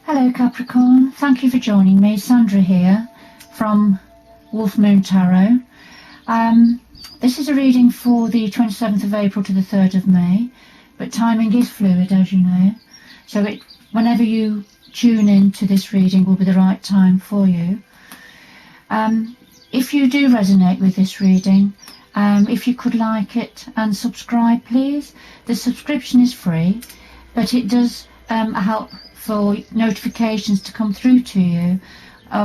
Hello Capricorn, thank you for joining me. Sandra here from Wolf Moon Tarot. This is a reading for the 27th of April to the 3rd of May, but timing is fluid, as you know, so whenever you tune in to this reading will be the right time for you. If you do resonate with this reading, if you could like it and subscribe please. The subscription is free, but it does help for notifications to come through to you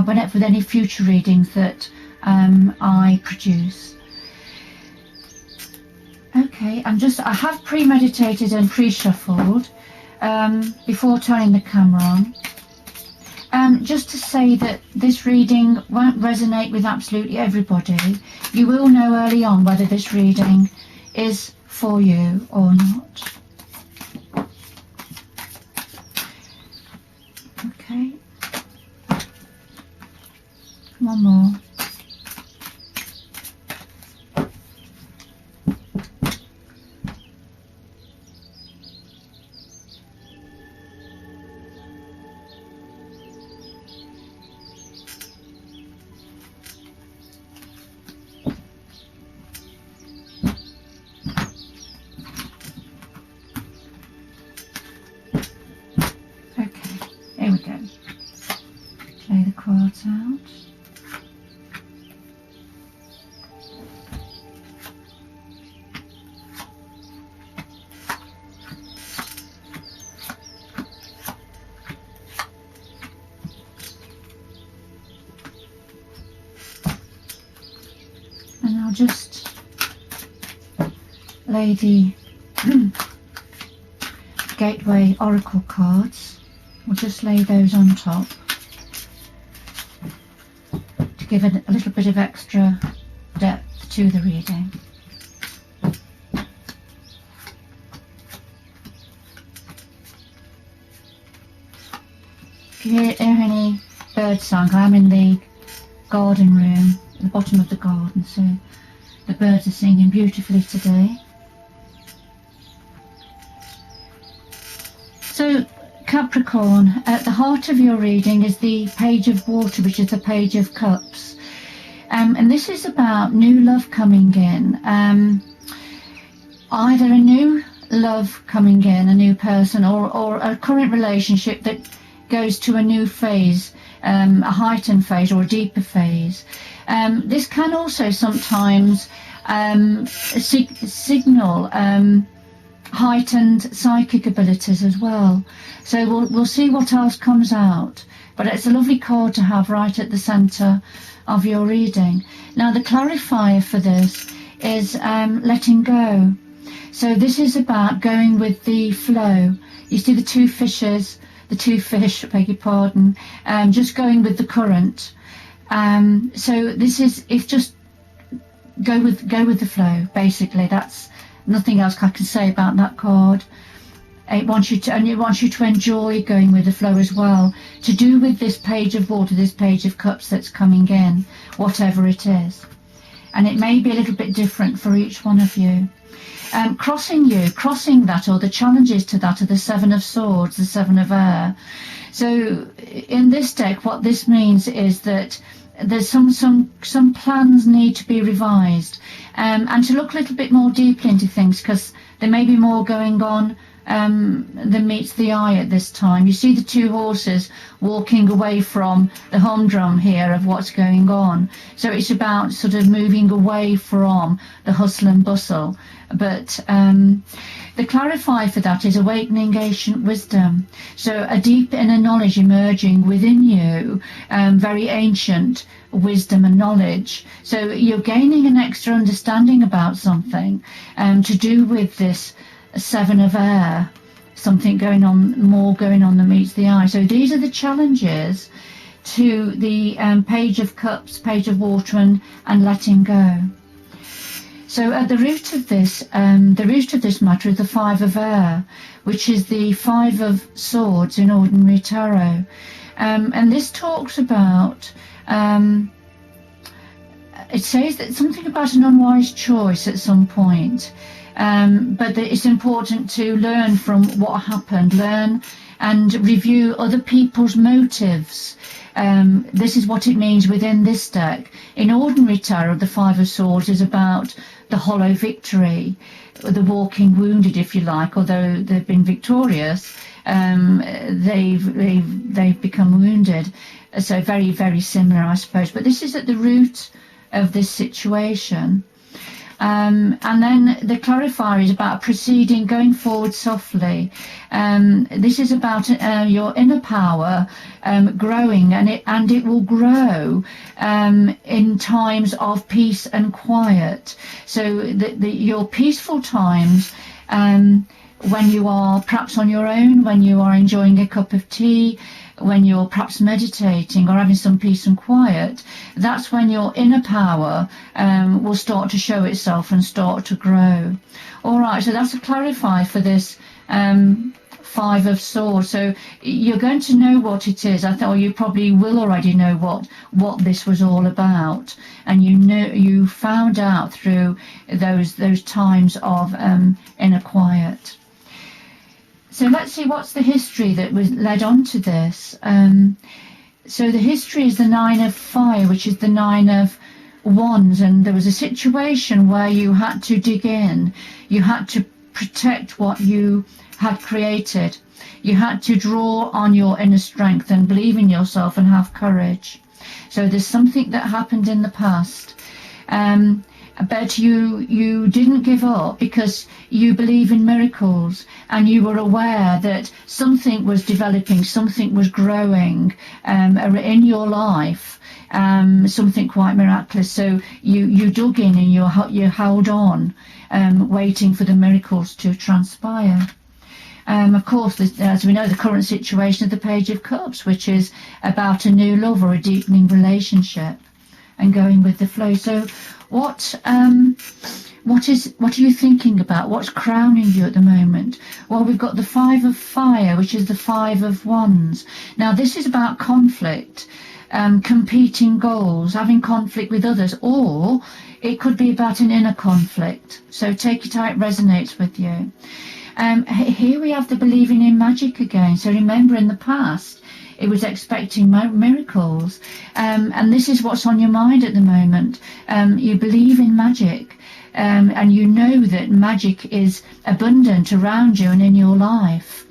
with any future readings that I produce. Okay, I have premeditated and pre-shuffled before turning the camera on. Just to say that this reading won't resonate with absolutely everybody. You will know early on whether this reading is for you or not. Okay, one more. Here we go. Play the cards out. And I'll just lay the Gateway Oracle cards. We'll just lay those on top to give it a little bit of extra depth to the reading. If you hear any bird song, I'm in the garden room at the bottom of the garden, so the birds are singing beautifully today. So Capricorn, at the heart of your reading is the Page of Water, which is the Page of Cups. And this is about new love coming in. Either a new love coming in, a new person, or a current relationship that goes to a new phase, a heightened phase or a deeper phase. This can also sometimes signal heightened psychic abilities as well. So we'll see what else comes out, but it's a lovely card to have right at the center of your reading. Now the clarifier for this is letting go. So this is about going with the flow. You see the two fish, beg your pardon, just going with the current. So this is, it's just go with the flow, basically. That's nothing else I can say about that card. It wants you to enjoy going with the flow as well, to do with this Page of Water, this Page of Cups that's coming in, whatever it is. And it may be a little bit different for each one of you. Crossing that, or the challenges to that, are the Seven of Swords, the Seven of Air. So in this deck, what this means is that there's some plans need to be revised, and to look a little bit more deeply into things, because there may be more going on than meets the eye at this time. You see the two horses walking away from the humdrum here of what's going on. So it's about sort of moving away from the hustle and bustle. But the clarifier for that is awakening ancient wisdom. So a deep inner knowledge emerging within you, very ancient wisdom and knowledge. So you're gaining an extra understanding about something to do with this Seven of Air, something more going on than meets the eye. So these are the challenges to the Page of Cups, Page of Water, and letting go. So at the root of this matter is the Five of Air, which is the Five of Swords in ordinary tarot. And this talks about, it says that something about an unwise choice at some point. But it's important to learn from what happened, learn and review other people's motives. This is what it means within this deck. In ordinary tarot, the Five of Swords is about the hollow victory, the walking wounded, if you like. Although they've been victorious, they've become wounded. So very, very similar, I suppose. But this is at the root of this situation. And then the clarifier is about proceeding, going forward softly. This is about your inner power growing, and it will grow in times of peace and quiet. So your peaceful times, when you are perhaps on your own, when you are enjoying a cup of tea, when you're perhaps meditating or having some peace and quiet, that's when your inner power will start to show itself and start to grow. All right, so that's a clarifier for this Five of Swords. So you're going to know what it is. I thought you probably will already know what this was all about, and you found out through those times of inner quiet. So let's see what's the history that was led on to this. So the history is the Nine of Fire, which is the Nine of Wands, and there was a situation where you had to dig in. You had to protect what you had created. You had to draw on your inner strength and believe in yourself and have courage. So there's something that happened in the past. But you didn't give up because you believe in miracles, and you were aware that something was developing, something was growing in your life, something quite miraculous. So you dug in and you held on, waiting for the miracles to transpire. Of course, as we know, the current situation of the Page of Cups, which is about a new love or a deepening relationship and going with the flow. So what are you thinking about? What's crowning you at the moment? Well, we've got the Five of Fire, which is the Five of Wands. Now, this is about conflict, competing goals, having conflict with others, or it could be about an inner conflict. So take it how it resonates with you. Here we have the believing in magic again. So remember, in the past, it was expecting miracles, and this is what's on your mind at the moment. You believe in magic, and you know that magic is abundant around you and in your life.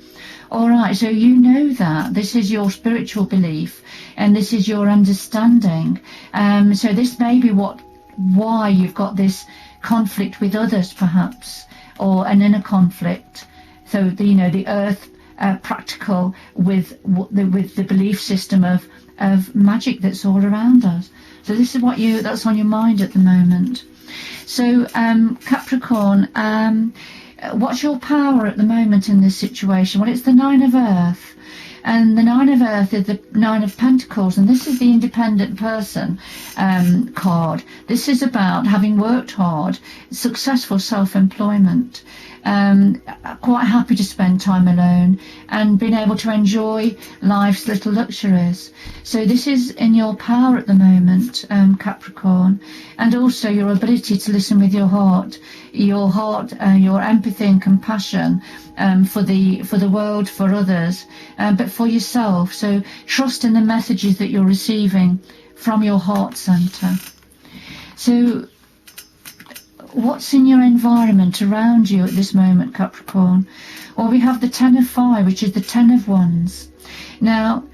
All right, so you know that. This is your spiritual belief, and this is your understanding. So this may be why you've got this conflict with others, perhaps, or an inner conflict. So the earth practical with the belief system of magic that's all around us. So this is that's on your mind at the moment. So Capricorn, what's your power at the moment in this situation? Well, it's the Nine of Earth. And the Nine of Earth is the Nine of Pentacles, and this is the independent person card. This is about having worked hard, successful self-employment, quite happy to spend time alone and being able to enjoy life's little luxuries. So this is in your power at the moment, Capricorn, and also your ability to listen with your heart, your empathy and compassion for the world, for others, but for yourself. So trust in the messages that you're receiving from your heart center. So what's in your environment around you at this moment, Capricorn? Well, we have the Ten of Fire, which is the Ten of Wands. Now,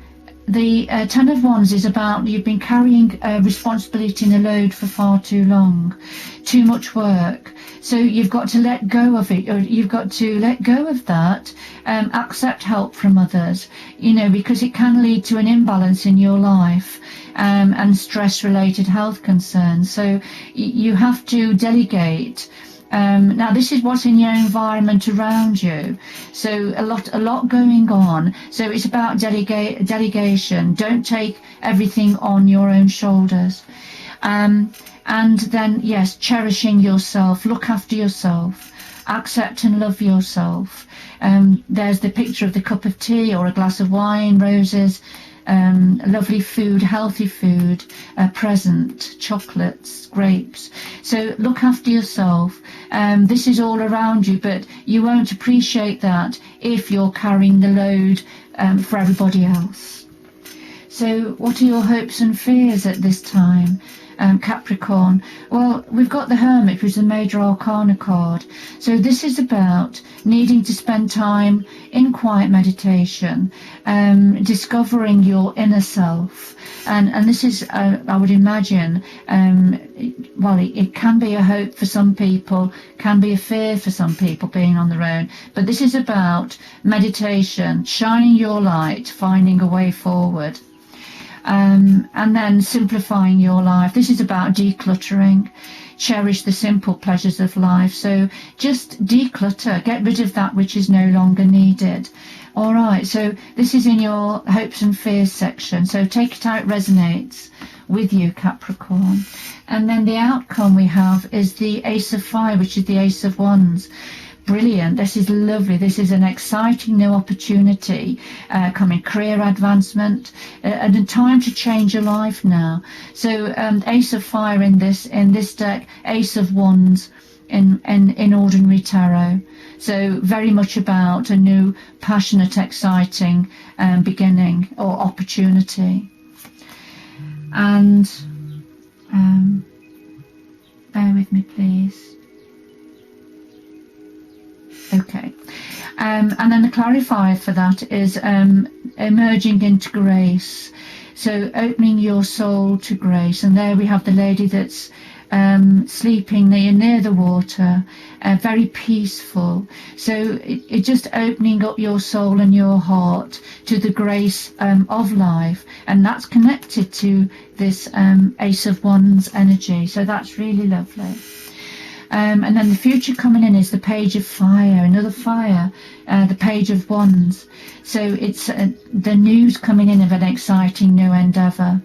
the Ten of Wands is about you've been carrying responsibility and a load for far too long, too much work. So you've got to let go of it, or you've got to let go of that, accept help from others, because it can lead to an imbalance in your life and stress-related health concerns. So you have to delegate. Now this is what's in your environment around you, so a lot going on. So it's about delegation. Don't take everything on your own shoulders, and then yes, cherishing yourself, look after yourself, accept and love yourself. There's the picture of the cup of tea or a glass of wine, roses, lovely food, healthy food, present, chocolates, grapes. So look after yourself. This is all around you, but you won't appreciate that if you're carrying the load for everybody else. So what are your hopes and fears at this time, Capricorn? Well, we've got the Hermit, which is the major arcana card. So this is about needing to spend time in quiet meditation, discovering your inner self. And this is, I would imagine, well, it can be a hope for some people, can be a fear for some people being on their own. But this is about meditation, shining your light, finding a way forward. And then simplifying your life. This is about decluttering. Cherish the simple pleasures of life. So just declutter, get rid of that which is no longer needed. All right, so this is in your hopes and fears section. So take it out, it resonates with you, Capricorn. And then the outcome we have is the Ace of Fire, which is the Ace of Wands. Brilliant. This is lovely. This is an exciting new opportunity coming, career advancement, and a time to change your life now. So Ace of Fire in this deck, Ace of Wands in ordinary tarot. So very much about a new, passionate, exciting beginning or opportunity. And bear with me, please. Okay, and then the clarifier for that is emerging into grace. So opening your soul to grace. And there we have the lady that's sleeping near the water, very peaceful. So it just opening up your soul and your heart to the grace of life, and that's connected to this Ace of Wands energy. So that's really lovely. And then the future coming in is the Page of Fire, another fire, the Page of Wands. So it's the news coming in of an exciting new endeavour.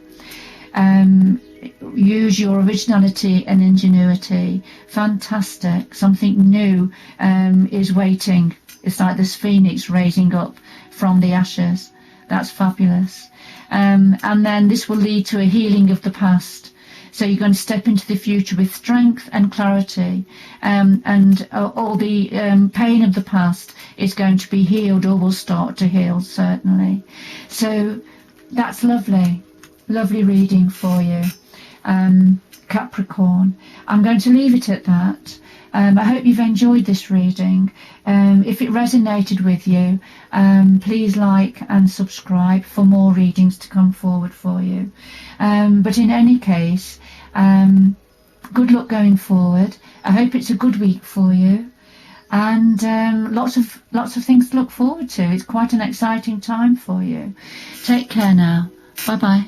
Use your originality and ingenuity. Fantastic. Something new is waiting. It's like this phoenix raising up from the ashes. That's fabulous. And then this will lead to a healing of the past. So you're going to step into the future with strength and clarity, and all the pain of the past is going to be healed, or will start to heal, certainly. So that's lovely. Lovely reading for you, Capricorn. I'm going to leave it at that. I hope you've enjoyed this reading. If it resonated with you, please like and subscribe for more readings to come forward for you. But in any case, good luck going forward. I hope it's a good week for you, and lots of things to look forward to. It's quite an exciting time for you. Take care now. Bye bye.